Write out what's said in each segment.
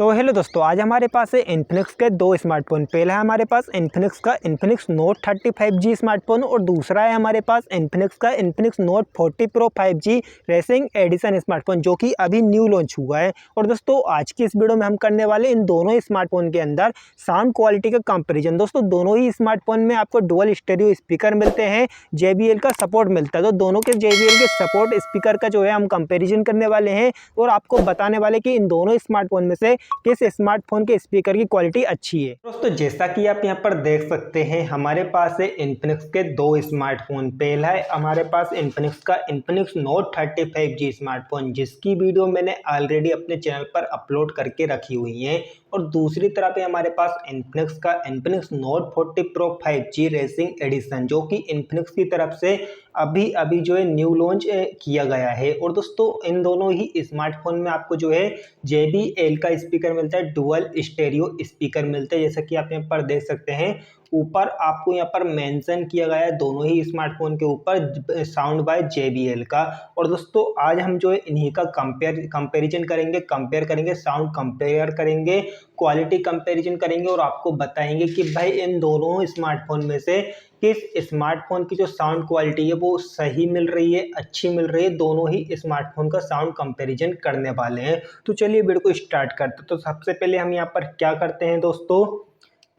तो हेलो दोस्तों, आज हमारे पास है इन्फिनिक्स के दो स्मार्टफोन। पहला है हमारे पास इन्फिनिक्स का इन्फिनिक्स नोट 30 5G स्मार्टफोन और दूसरा है हमारे पास इन्फिनिक्स का Infinix Note 40 Pro 5G racing edition smartphone, जो कि अभी न्यू लॉन्च हुआ है। और दोस्तों, आज की इस वीडियो में हम करने वाले इन दोनों स्मार्टफोन के अंदर साउंड क्वालिटी का कंपेरिजन। दोस्तों, दोनों ही स्मार्टफोन में आपको डुअल स्टेरियो स्पीकर मिलते हैं, JBL का सपोर्ट मिलता है। तो दोनों के JBL के सपोर्ट स्पीकर का जो है हम कंपेरिजन करने वाले हैं और आपको बताने वाले कि इन दोनों स्मार्टफोन में से किस स्मार्टफोन के स्पीकर की क्वालिटी अच्छी है। दोस्तों, जैसा कि आप यहां पर देख सकते हैं, हमारे पास है इन्फिनिक्स के दो स्मार्टफोन। पहला है हमारे पास इन्फिनिक्स का इन्फिनिक्स नोट 30 5G स्मार्टफोन, जिसकी वीडियो मैंने ऑलरेडी अपने चैनल पर अपलोड करके रखी हुई है। और दूसरी तरफ है हमारे पास इन्फिनिक्स का Infinix Note 40 Pro 5G racing edition, जो कि इन्फिनिक्स की तरफ से अभी अभी जो है न्यू लॉन्च किया गया है। और दोस्तों, इन दोनों ही स्मार्टफोन में आपको जो है JBL का स्पीकर मिलता है, डुअल स्टेरियो स्पीकर मिलते हैं। जैसा कि आप यहाँ पर देख सकते हैं, ऊपर आपको यहाँ पर मेंशन किया गया है दोनों ही स्मार्टफोन के ऊपर साउंड बाय JBL का। और दोस्तों, आज हम जो है इन्हीं का कंपेरिजन करेंगे, साउंड कंपेयर करेंगे, क्वालिटी कंपेरिजन करेंगे और आपको बताएंगे कि भाई इन दोनों स्मार्टफोन में से किस स्मार्टफोन की जो साउंड क्वालिटी है वो सही मिल रही है, अच्छी मिल रही है। दोनों ही स्मार्टफोन का साउंड कंपैरिजन करने वाले हैं। तो चलिए वीडियो को स्टार्ट करते हैं। तो सबसे पहले हम यहाँ पर क्या करते हैं दोस्तों,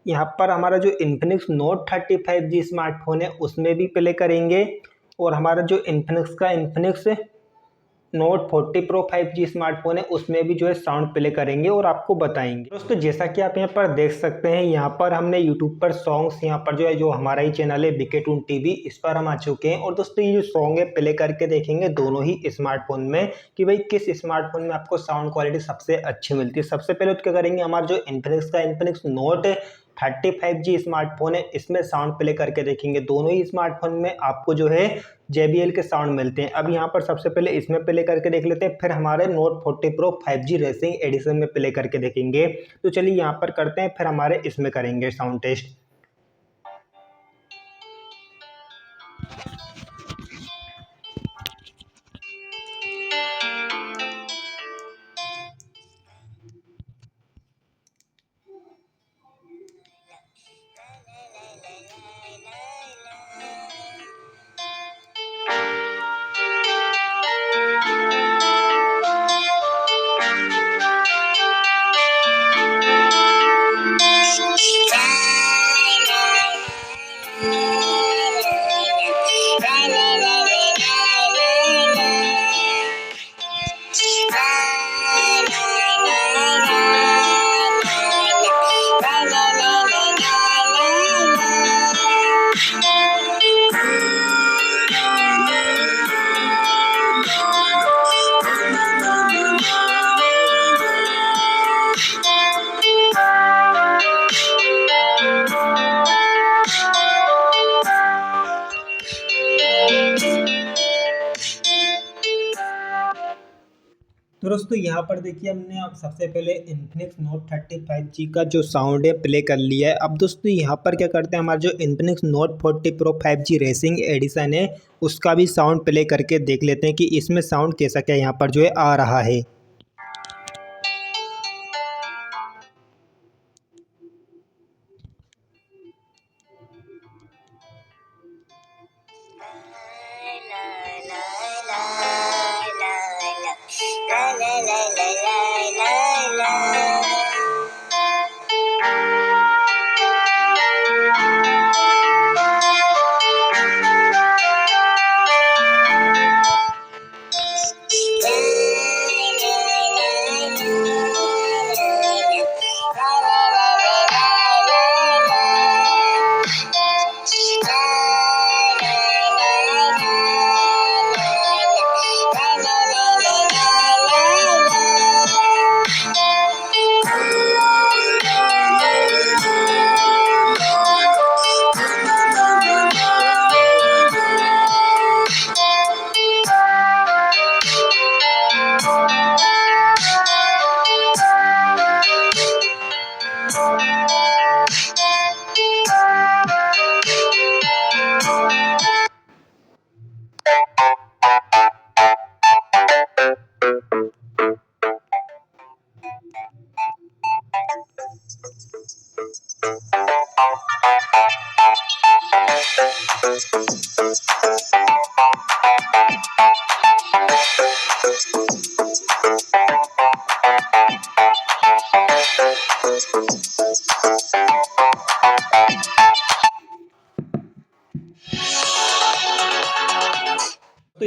यहाँ पर हमारा जो इन्फिनिक्स नोट 30 5G स्मार्टफोन है उसमें भी प्ले करेंगे और हमारा जो Infinix Note 40 Pro 5G smartphone है उसमें भी जो है साउंड प्ले करेंगे और आपको बताएंगे। दोस्तों, जैसा कि आप यहाँ पर देख सकते हैं, यहाँ पर हमने यूट्यूब पर सॉन्ग्स, यहाँ पर जो है जो हमारा ही चैनल है BK2 TV, इस पर हम आ चुके हैं। और दोस्तों, ये जो सॉन्ग है प्ले करके देखेंगे दोनों ही स्मार्टफोन में कि भाई किस स्मार्टफोन में आपको साउंड क्वालिटी सबसे अच्छी मिलती है। सबसे पहले तो क्या करेंगे, हमारा जो इन्फिनिक्स नोट 30 5G स्मार्टफोन है इसमें साउंड प्ले करके देखेंगे। दोनों ही स्मार्टफोन में आपको जो है JBL के साउंड मिलते हैं। अब यहाँ पर सबसे पहले इसमें प्ले करके देख लेते हैं, फिर हमारे Note 40 Pro 5G racing edition में प्ले करके देखेंगे। तो चलिए यहाँ पर करते हैं, फिर हमारे इसमें करेंगे साउंड टेस्ट। तो दोस्तों, यहाँ पर देखिए हमने अब सबसे पहले इन्फिनिक्स नोट 30 5G का जो साउंड है प्ले कर लिया है। अब दोस्तों, यहाँ पर क्या करते हैं, हमारा जो Infinix Note 40 Pro 5G racing edition है उसका भी साउंड प्ले करके देख लेते हैं कि इसमें साउंड कैसा क्या यहाँ पर जो है आ रहा है।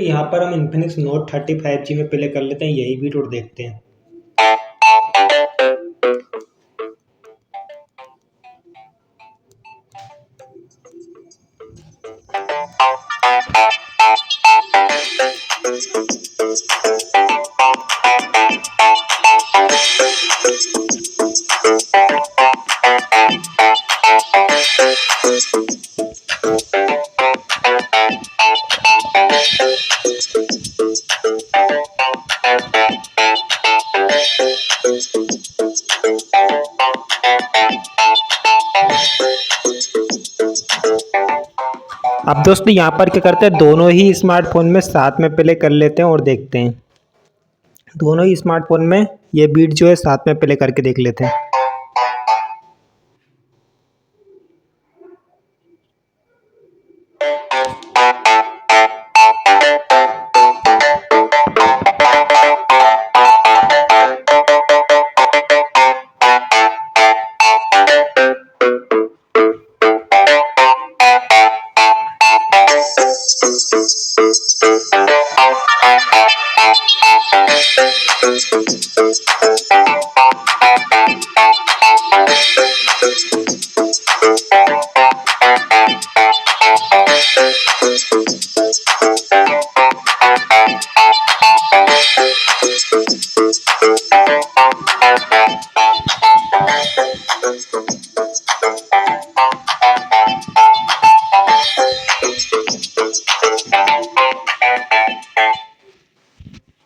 यहाँ पर हम इन्फिनिक्स नोट 30 5G में प्ले कर लेते हैं यही वीडियो और देखते हैं। अब दोस्तों यहाँ पर क्या करते हैं, दोनों ही स्मार्टफोन में साथ में प्ले कर लेते हैं और देखते हैं। दोनों ही स्मार्टफोन में ये बीट जो है साथ में प्ले करके देख लेते हैं।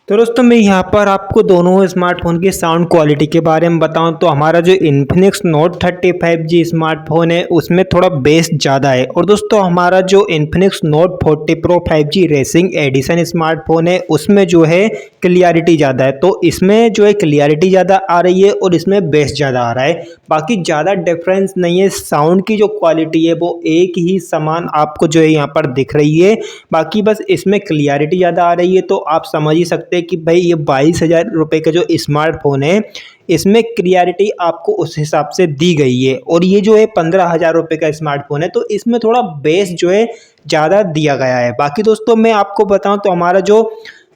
तो दोस्तों मैं यहाँ पर आपको दोनों स्मार्टफोन की साउंड क्वालिटी के बारे में बताऊँ तो हमारा जो इन्फिनिक्स नोट 30 5G स्मार्टफोन है उसमें थोड़ा बेस ज़्यादा है, और दोस्तों हमारा जो Infinix Note 40 Pro 5G racing edition smartphone है उसमें जो है क्लियरिटी ज़्यादा है। तो इसमें जो है क्लियरिटी ज़्यादा आ रही है और इसमें बेस ज़्यादा आ रहा है, बाकी ज़्यादा डिफरेंस नहीं है। साउंड की जो क्वालिटी है वो एक ही समान आपको जो है यहाँ पर दिख रही है, बाकी बस इसमें क्लियरिटी ज़्यादा आ रही है। तो आप समझ ही सकते हैं कि भाई ये 22,000 रुपये का जो स्मार्टफोन है इसमें क्लियरिटी आपको उस हिसाब से दी गई है, और ये जो है 15,000 रुपये का स्मार्टफोन है तो इसमें थोड़ा बेस जो है ज़्यादा दिया गया है। बाकी दोस्तों मैं आपको बताऊं तो हमारा जो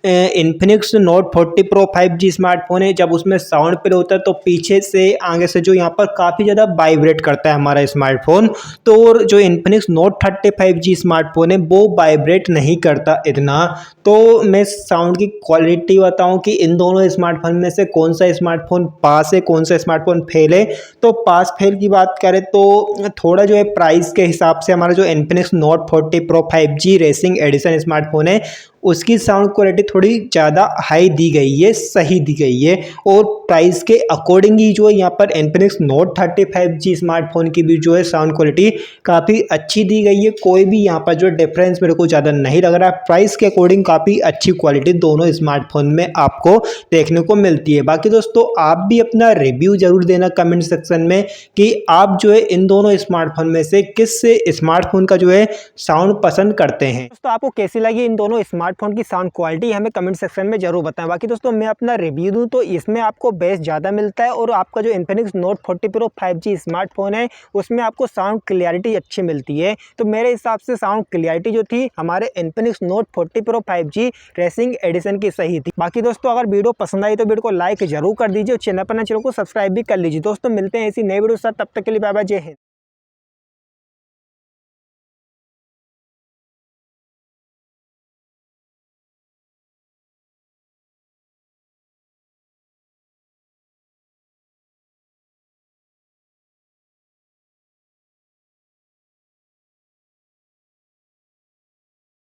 Infinix Note 40 Pro 5G smartphone है, जब उसमें साउंड प्ले होता है तो पीछे से आगे से जो यहाँ पर काफ़ी ज़्यादा वाइब्रेट करता है हमारा स्मार्टफोन। तो जो इन्फिनिक्स नोट 30 5G स्मार्टफोन है वो वाइब्रेट नहीं करता इतना। तो मैं साउंड की क्वालिटी बताऊं कि इन दोनों स्मार्टफोन में से कौन सा स्मार्टफोन पास है कौन सा स्मार्टफोन फेल है। तो पास फेल की बात करें तो थोड़ा जो है प्राइस के हिसाब से हमारा जो Infinix Note 40 Pro 5G racing edition smartphone है उसकी साउंड क्वालिटी थोड़ी ज़्यादा हाई दी गई है, सही दी गई है, और प्राइस के अकॉर्डिंग ही जो है यहाँ पर इन्फिनिक्स नोट 30 5G स्मार्टफोन की भी जो है साउंड क्वालिटी काफ़ी अच्छी दी गई है। कोई भी यहाँ पर जो डिफरेंस मेरे को ज़्यादा नहीं लग रहा है, प्राइस के अकॉर्डिंग काफ़ी अच्छी क्वालिटी दोनों स्मार्टफोन में आपको देखने को मिलती है। बाकी दोस्तों आप भी अपना रिव्यू जरूर देना कमेंट सेक्शन में कि आप जो है इन दोनों स्मार्टफोन में से किस स्मार्टफोन का जो है साउंड पसंद करते हैं। दोस्तों आपको कैसी लगी इन दोनों स्मार्टफोन की साउंड क्वालिटी हमें कमेंट सेक्शन में जरूर बताएं। बाकी दोस्तों मैं अपना रिव्यू दूं तो इसमें आपको बेस ज़्यादा मिलता है, और आपका जो Infinix Note 40 Pro 5G smartphone है उसमें आपको साउंड क्लियरिटी अच्छी मिलती है। तो मेरे हिसाब से साउंड क्लियरिटी जो थी हमारे Infinix Note 40 Pro 5G racing edition की सही थी। बाकी दोस्तों अगर वीडियो पसंद आई तो वीडियो को लाइक जरूर कर दीजिए और चैनल को सब्सक्राइब भी कर लीजिए। दोस्तों मिलते हैं ऐसी नई वीडियो के साथ, तब तक के लिए बाय बाय, जय हिंद।